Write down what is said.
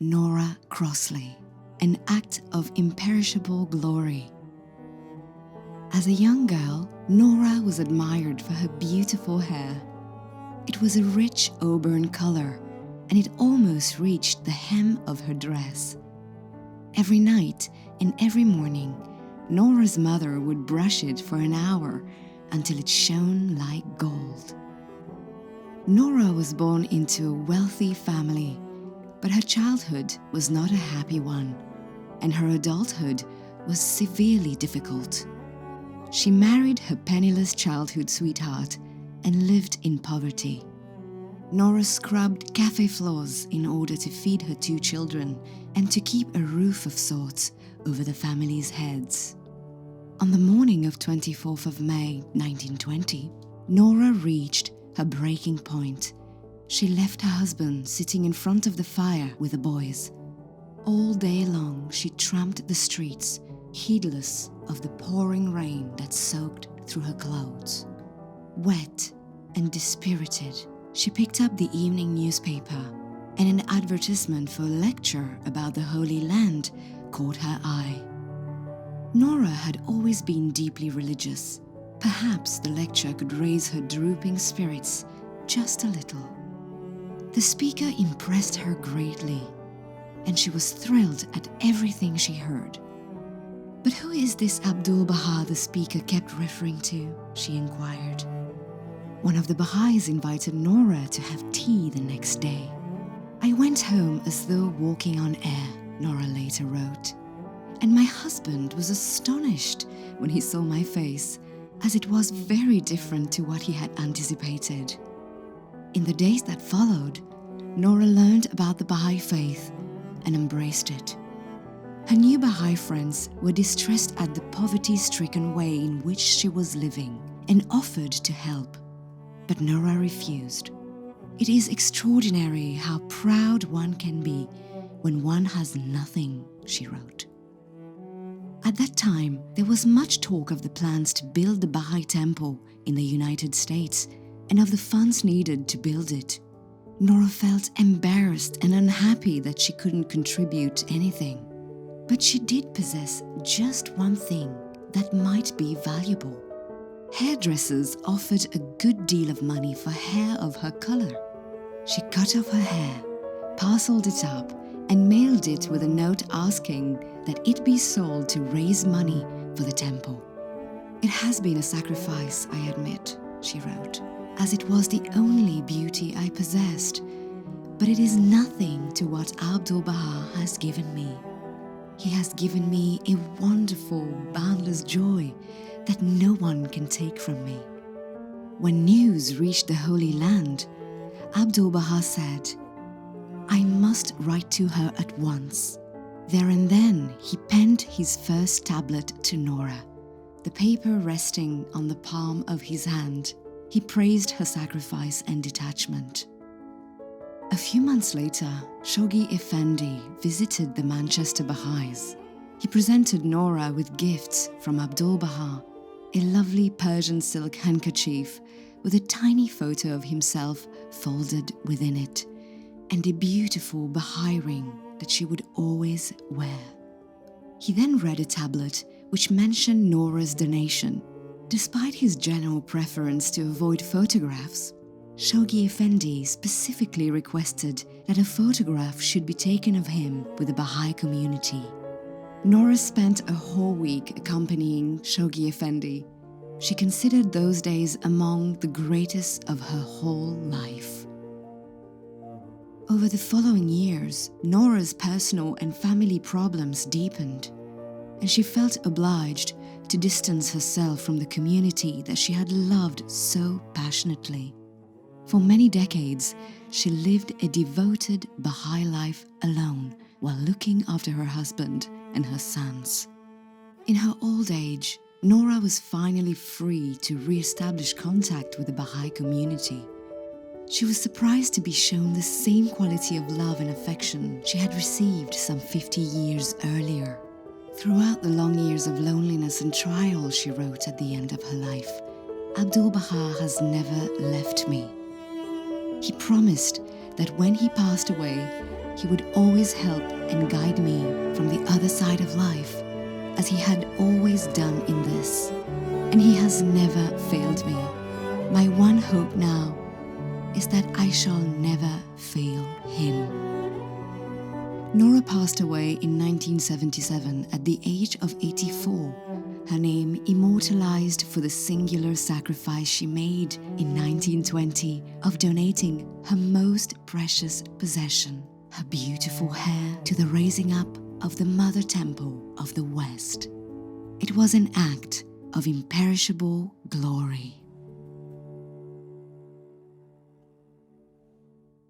Nora Crossley, an act of imperishable glory. As a young girl, Nora was admired for her beautiful hair. It was a rich auburn color, and it almost reached the hem of her dress. Every night and every morning, Nora's mother would brush it for an hour until it shone like gold. Nora was born into a wealthy family, but her childhood was not a happy one, and her adulthood was severely difficult. She married her penniless childhood sweetheart and lived in poverty. Nora scrubbed cafe floors in order to feed her 2 children and to keep a roof of sorts over the family's heads. On the morning of 24th of May 1920, Nora reached her breaking point. She left her husband sitting in front of the fire with the boys. All day long she tramped the streets, heedless of the pouring rain that soaked through her clothes. Wet and dispirited, she picked up the evening newspaper, and an advertisement for a lecture about the Holy Land caught her eye. Nora had always been deeply religious. Perhaps the lecture could raise her drooping spirits just a little. The speaker impressed her greatly, and she was thrilled at everything she heard. "But who is this Abdu'l-Baha the speaker kept referring to?" she inquired. One of the Baha'is invited Nora to have tea the next day. "I went home as though walking on air," Nora later wrote, "and my husband was astonished when he saw my face, as it was very different to what he had anticipated." In the days that followed, Nora learned about the Baha'i faith and embraced it. Her new Baha'i friends were distressed at the poverty-stricken way in which she was living and offered to help, but Nora refused. "It is extraordinary how proud one can be when one has nothing," she wrote. At that time, there was much talk of the plans to build the Baha'i Temple in the United States and of the funds needed to build it. Nora felt embarrassed and unhappy that she couldn't contribute anything. But she did possess just one thing that might be valuable. Hairdressers offered a good deal of money for hair of her color. She cut off her hair, parceled it up, and mailed it with a note asking that it be sold to raise money for the temple. "It has been a sacrifice, I admit," she wrote, "as it was the only beauty I possessed, but it is nothing to what Abdu'l-Baha has given me. He has given me a wonderful, boundless joy that no one can take from me." When news reached the Holy Land, Abdu'l-Baha said, "I must write to her at once." There and then he penned his first tablet to Nora, the paper resting on the palm of his hand. He praised her sacrifice and detachment. A few months later, Shoghi Effendi visited the Manchester Baha'is. He presented Nora with gifts from Abdu'l-Baha, a lovely Persian silk handkerchief with a tiny photo of himself folded within it, and a beautiful Baha'i ring that she would always wear. He then read a tablet which mentioned Nora's donation. Despite his general preference to avoid photographs, Shoghi Effendi specifically requested that a photograph should be taken of him with the Baha'i community. Nora spent a whole week accompanying Shoghi Effendi. She considered those days among the greatest of her whole life. Over the following years, Nora's personal and family problems deepened, and she felt obliged to distance herself from the community that she had loved so passionately. For many decades, she lived a devoted Baha'i life alone while looking after her husband and her sons. In her old age, Nora was finally free to re-establish contact with the Baha'i community. She was surprised to be shown the same quality of love and affection she had received some 50 years earlier. Throughout the long years of loneliness and trial, she wrote at the end of her life, "Abdu'l-Baha has never left me. He promised that when he passed away, he would always help and guide me from the other side of life, as he had always done in this, and he has never failed me. My one hope now is that I shall never fail him. Nora passed away in 1977 at the age of 84, her name immortalized for the singular sacrifice she made in 1920 of donating her most precious possession, her beautiful hair, to the raising up of the Mother Temple of the West. It was an act of imperishable glory.